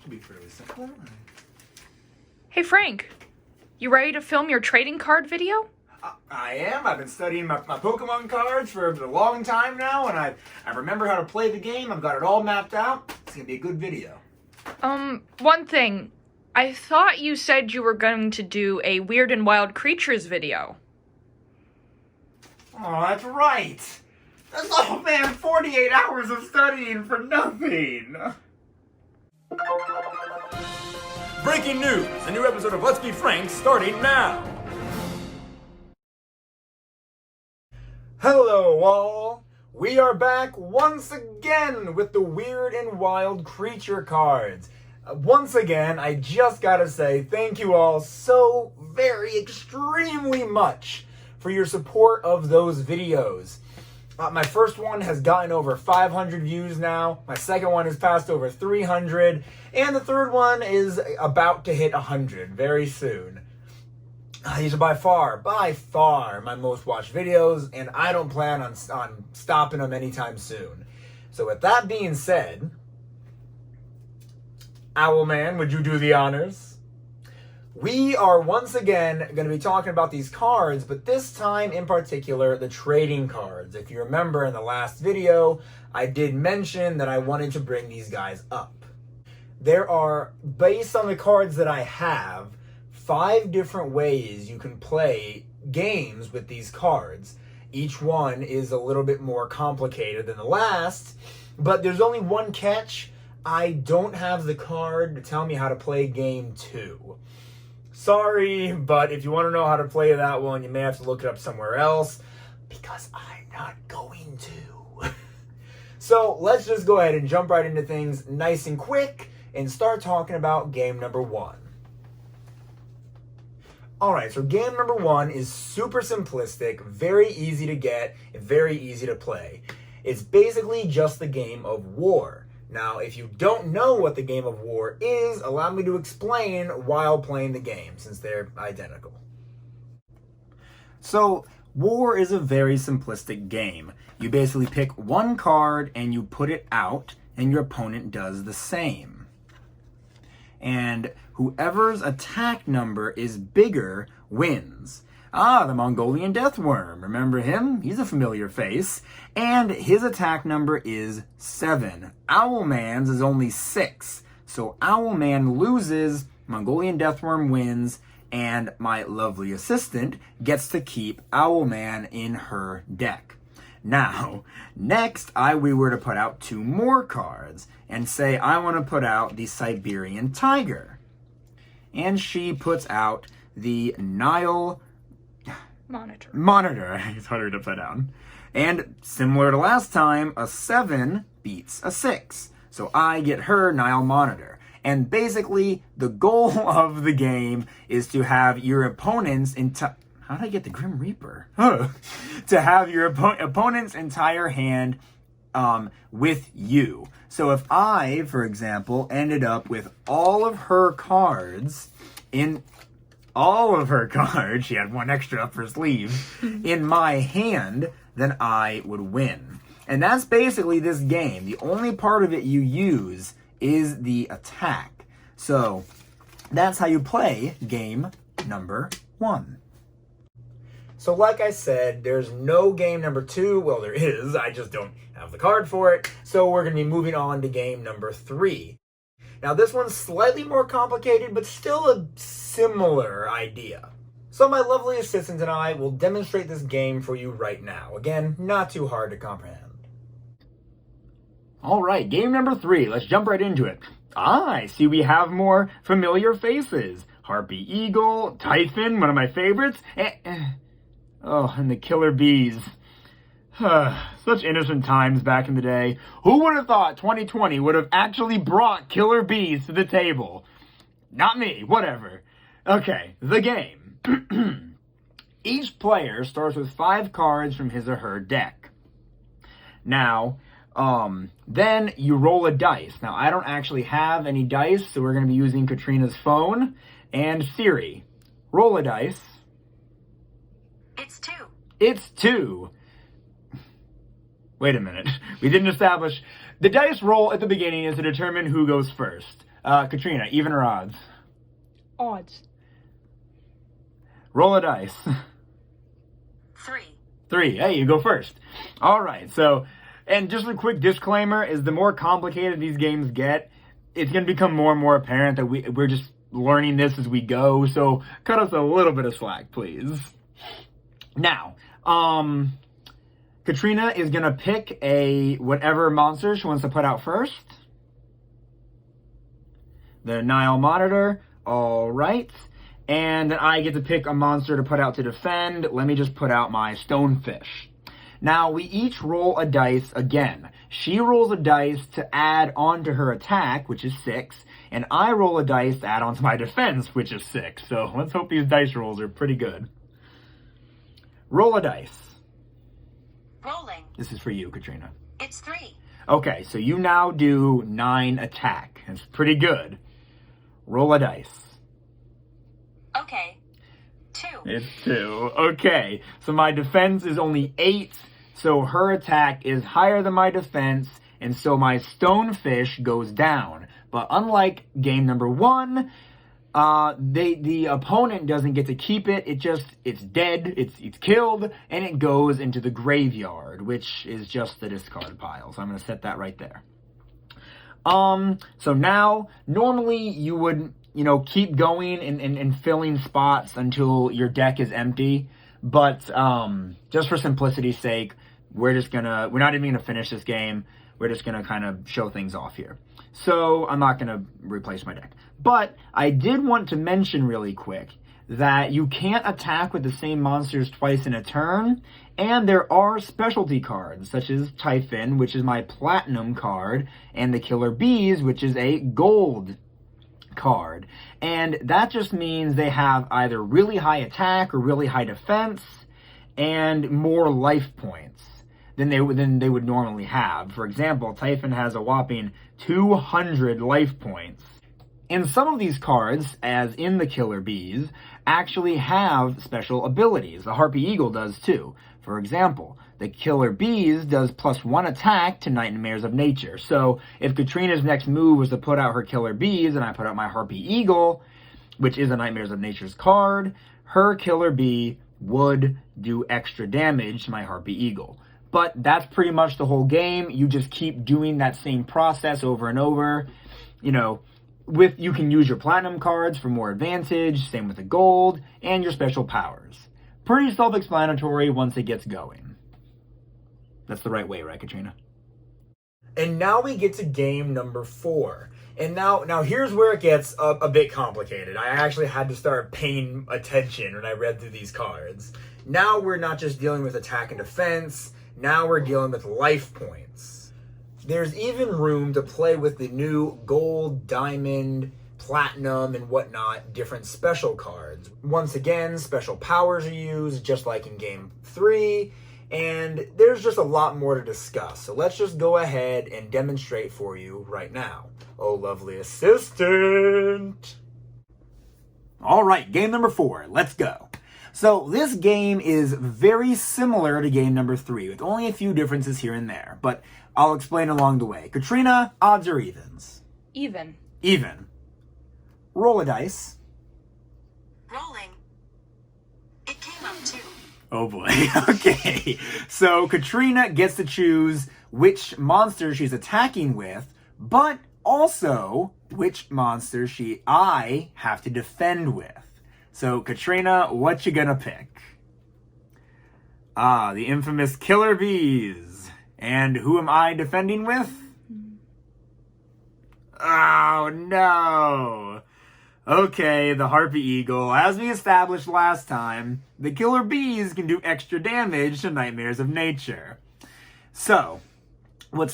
Should be fairly simple. Hey Frank, you ready to film your trading card video? I am. I've been studying my Pokemon cards for a long time now, and I remember how to play the game. I've got it all mapped out. It's going to be a good video. One thing. I thought you said you were going to do a Weird and Wild Creatures video. Oh, that's right. That's, oh man, 48 hours of studying for nothing. Breaking news! A new episode of Let's Be Frank starting now! Hello all! We are back once again with the Weird and Wild Creature cards. Once again, I just gotta say thank you all so very extremely much for your support of those videos. My first one has gotten over 500 views now. My second one has passed over 300. And the third one is about to hit 100 very soon. These are by far my most watched videos, and I don't plan on stopping them anytime soon. So with that being said, Owlman, would you do the honors? We are once again going to be talking about these cards, but this time in particular, the trading cards. If you remember in the last video, I did mention that I wanted to bring these guys up. There are, based on the cards that I have, 5 different ways you can play games with these cards. Each one is a little bit more complicated than the last, but there's only one catch. I don't have the card to tell me how to play game 2. Sorry, but if you want to know how to play that one, you may have to look it up somewhere else, because I'm not going to. So let's just go ahead and jump right into things nice and quick and start talking about game number 1. Alright, so game number 1 is super simplistic, very easy to get, and very easy to play. It's basically just the game of war. Now, if you don't know what the game of war is, allow me to explain while playing the game, since they're identical. So, war is a very simplistic game. You basically pick one card and you put it out, and your opponent does the same. And whoever's attack number is bigger wins. The Mongolian Deathworm. Remember him? He's a familiar face. And his attack number is 7. Owlman's is only 6. So Owlman loses, Mongolian Deathworm wins, and my lovely assistant gets to keep Owlman in her deck. Now, next, we were to put out 2 more cards and say I want to put out the Siberian Tiger. And she puts out the Nile Monitor. It's harder to put down. And similar to last time, a 7 beats a 6. So I get her Nile Monitor. And basically, the goal of the game is to have your opponent's how did I get the Grim Reaper? To have your opponent's entire hand with you. So if I, for example, ended up with all of her cards, she had one extra up her sleeve, in my hand, then I would win. And that's basically this game. The only part of it you use is the attack. So that's how you play game number 1. So like I said, there's no game number 2. Well, there is. I just don't have the card for it. So we're going to be moving on to game number 3. Now this one's slightly more complicated, but still a similar idea. So my lovely assistant and I will demonstrate this game for you right now. Again, not too hard to comprehend. Alright, game number 3. Let's jump right into it. I see we have more familiar faces. Harpy Eagle, Typhon, one of my favorites, and the Killer Bees. Such innocent times back in the day. Who would have thought 2020 would have actually brought Killer Bees to the table? Not me, whatever. Okay, the game. Each player starts with 5 cards from his or her deck. Now, then you roll a dice. Now, I don't actually have any dice, so we're going to be using Katrina's phone and Siri. Roll a dice. It's 2. It's 2. Wait a minute. We didn't establish. The dice roll at the beginning is to determine who goes first. Katrina, even or odds? Odds. Roll a dice. 3. 3. Hey, you go first. All right. So, and just a quick disclaimer is the more complicated these games get, it's going to become more and more apparent that we're just learning this as we go. So cut us a little bit of slack, please. Now, Katrina is going to pick whatever monster she wants to put out first. The Nile Monitor. All right. And then I get to pick a monster to put out to defend. Let me just put out my Stonefish. Now, we each roll a dice again. She rolls a dice to add on to her attack, which is 6. And I roll a dice to add on to my defense, which is 6. So let's hope these dice rolls are pretty good. Roll a dice. Rolling. This is for you, Katrina. It's 3. Okay, so you now do 9 attack. It's pretty good. Roll a dice. Okay. 2. It's 2. Okay, so my defense is only 8, so her attack is higher than my defense, and so my Stonefish goes down. But unlike game number 1, the opponent doesn't get to keep it. It's dead, it's killed, and it goes into the graveyard, which is just the discard pile. So I'm going to set that right there. So now, normally you would, keep going and filling spots until your deck is empty. But, just for simplicity's sake, we're not even gonna finish this game. We're just gonna kind of show things off here. So I'm not gonna replace my deck. But I did want to mention really quick that you can't attack with the same monsters twice in a turn, and there are specialty cards, such as Typhon, which is my platinum card, and the Killer Bees, which is a gold card. And that just means they have either really high attack or really high defense, and more life points than they would normally have. For example, Typhon has a whopping 200 life points. And some of these cards, as in the Killer Bees, actually have special abilities. The Harpy Eagle does too. For example, the Killer Bees does +1 attack to Nightmares of Nature. So if Katrina's next move was to put out her Killer Bees and I put out my Harpy Eagle, which is a Nightmares of Nature's card, her Killer Bee would do extra damage to my Harpy Eagle. But that's pretty much the whole game. You just keep doing that same process over and over. You can use your platinum cards for more advantage, same with the gold, and your special powers. Pretty self-explanatory once it gets going. That's the right way, right, Katrina? And now we get to game number 4. And now here's where it gets a bit complicated. I actually had to start paying attention when I read through these cards. Now we're not just dealing with attack and defense. Now we're dealing with life points. There's even room to play with the new gold, diamond, platinum, and whatnot, different special cards. Once again, special powers are used, just like in game 3, and there's just a lot more to discuss. So let's just go ahead and demonstrate for you right now. Oh, lovely assistant! All right, game number 4. Let's go. So this game is very similar to game number 3, with only a few differences here and there, but I'll explain along the way. Katrina, odds or evens? Even. Even. Roll a dice. Rolling. It came up 2. Oh boy. Okay. So Katrina gets to choose which monster she's attacking with, but also which monster I have to defend with. So Katrina, what you gonna pick? The infamous Killer Bees. And who am I defending with? Oh no. Okay, the Harpy Eagle. As we established last time, the Killer Bees can do extra damage to Nightmares of Nature. So,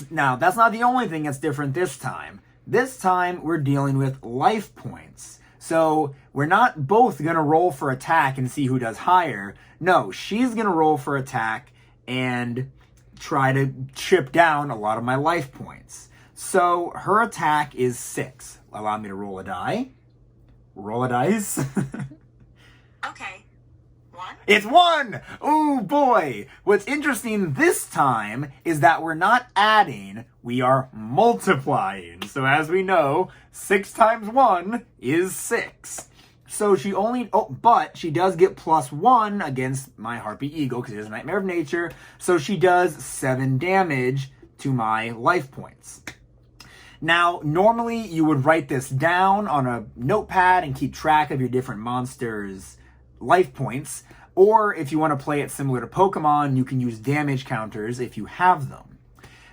now that's not the only thing that's different this time. This time we're dealing with life points. So we're not both going to roll for attack and see who does higher. No, she's going to roll for attack and try to chip down a lot of my life points. So her attack is 6. Allow me to roll a die. Roll a dice. Okay. 1. It's 1! Oh boy! What's interesting this time is that we're not adding, we are multiplying. games. So as we know, 6 times 1 is 6. So she only, but she does get +1 against my Harpy Eagle because it is a Nightmare of Nature. So she does 7 damage to my life points. Now, normally you would write this down on a notepad and keep track of your different monsters' life points. Or if you want to play it similar to Pokemon, you can use damage counters if you have them.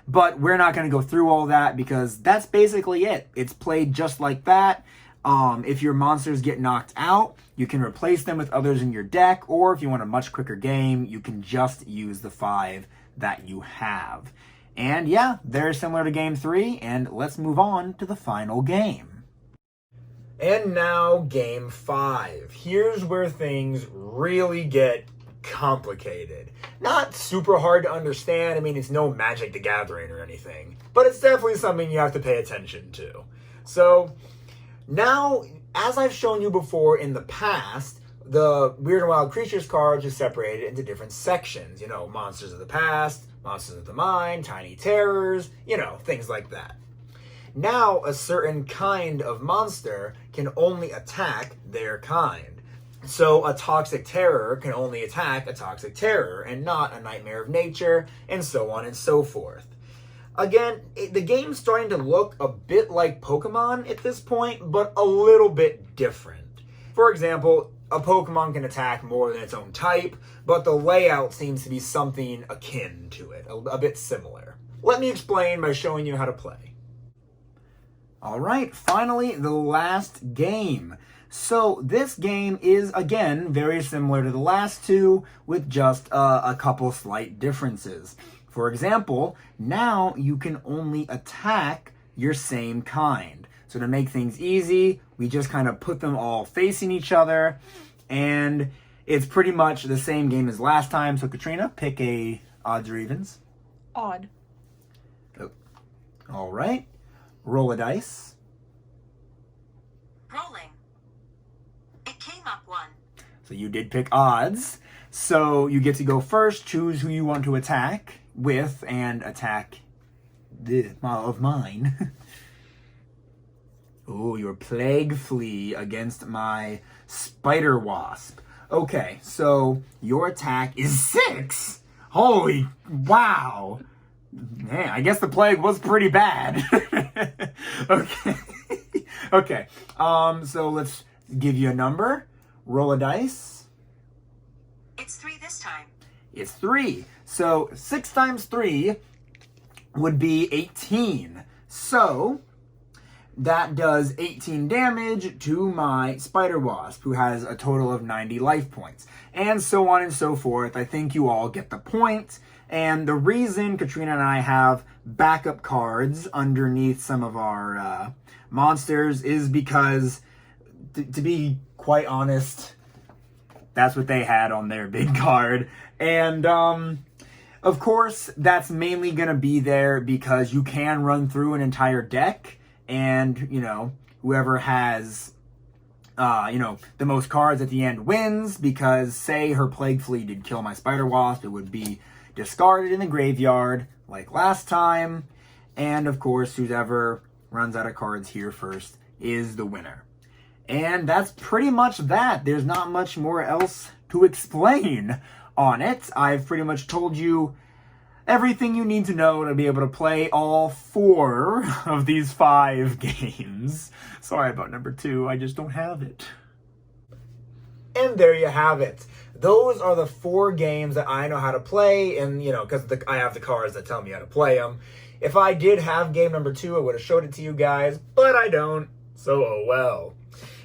But we're not going to go through all that because that's basically it. It's played just like that. If your monsters get knocked out, you can replace them with others in your deck, or if you want a much quicker game, you can just use the 5 that you have. And yeah, they're similar to Game 3, and let's move on to the final game. And now Game 5. Here's where things really get complicated. Not super hard to understand. I mean, it's no Magic the Gathering or anything, but it's definitely something you have to pay attention to. So now, as I've shown you before in the past, the Weird and Wild Creatures cards are separated into different sections. You know, Monsters of the Past, Monsters of the Mind, Tiny Terrors, you know, things like that. Now, a certain kind of monster can only attack their kind. So a Toxic Terror can only attack a Toxic Terror and not a Nightmare of Nature, and so on and so forth. Again, the game's starting to look a bit like Pokemon at this point, but a little bit different. For example, a Pokemon can attack more than its own type, but the layout seems to be something akin to it, a bit similar. Let me explain by showing you how to play. Alright, finally, the last game. So this game is, again, very similar to the last two, with just a couple slight differences. For example, now you can only attack your same kind. So to make things easy, we just kind of put them all facing each other, and it's pretty much the same game as last time. So Katrina, pick a odds or evens. Odd. Oh. All right. Roll a dice. Rolling. It came up 1. So you did pick odds. So you get to go first, choose who you want to attack with, and attack the of mine. Oh, your Plague Flea against my Spider Wasp. Okay, so your attack is 6. Holy wow. Man, I guess the plague was pretty bad. Okay. Okay. So let's give you a number. Roll a dice. It's 3 this time. It's 3. So 6 times 3 would be 18. So that does 18 damage to my Spider Wasp, who has a total of 90 life points. And so on and so forth. I think you all get the point. And the reason Katrina and I have backup cards underneath some of our monsters is because, to be quite honest, that's what they had on their big card. And, of course, that's mainly going to be there because you can run through an entire deck. And, you know, whoever has, the most cards at the end wins, because, say, her Plague Flea did kill my Spider Wasp, it would be discarded in the graveyard, like last time. And, of course, whoever runs out of cards here first is the winner. And that's pretty much that. There's not much more else to explain on it. I've pretty much told you everything you need to know to be able to play all 4 of these 5 games. Sorry about number 2, I just don't have it. And there you have it. Those are the 4 games that I know how to play, and, you know, because I have the cards that tell me how to play them. If I did have game number 2, I would have showed it to you guys, but I don't, so oh well.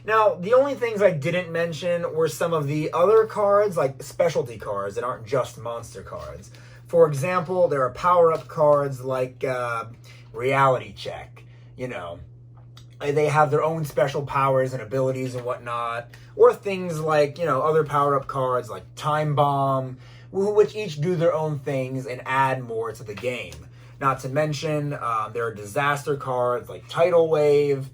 Now, the only things I didn't mention were some of the other cards, like specialty cards that aren't just monster cards. For example, there are power-up cards like Reality Check. You know, they have their own special powers and abilities and whatnot. Or things like, you know, other power-up cards like Time Bomb, which each do their own things and add more to the game. Not to mention, there are disaster cards like Tidal Wave.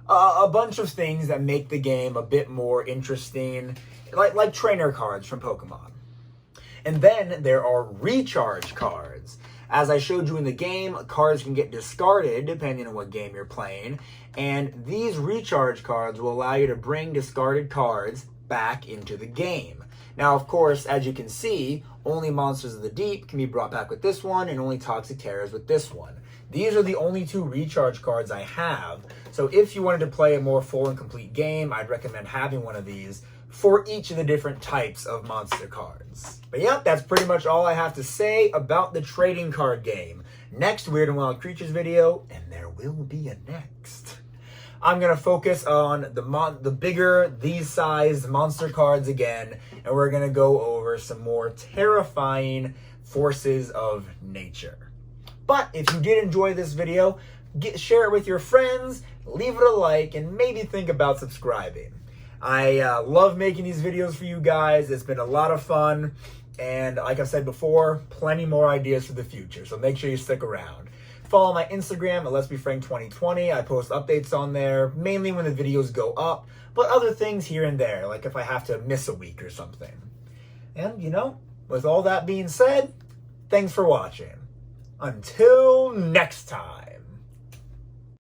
A bunch of things that make the game a bit more interesting, like trainer cards from Pokemon. And then there are recharge cards. As I showed you in the game, cards can get discarded depending on what game you're playing, and these recharge cards will allow you to bring discarded cards back into the game. Now, of course, as you can see, only Monsters of the Deep can be brought back with this one, and only Toxic Terrors with this one. These are the only 2 recharge cards I have, so if you wanted to play a more full and complete game, I'd recommend having one of these for each of the different types of monster cards. But yeah, that's pretty much all I have to say about the trading card game. Next Weird and Wild Creatures video, and there will be a next, I'm going to focus on the bigger, these size monster cards again, and we're going to go over some more terrifying forces of nature. But if you did enjoy this video, share it with your friends, leave it a like, and maybe think about subscribing. I love making these videos for you guys. It's been a lot of fun. And like I've said before, plenty more ideas for the future. So make sure you stick around. Follow my Instagram at Let's Be Frank 2020. I post updates on there, mainly when the videos go up, but other things here and there, like if I have to miss a week or something. And, with all that being said, thanks for watching. Until next time.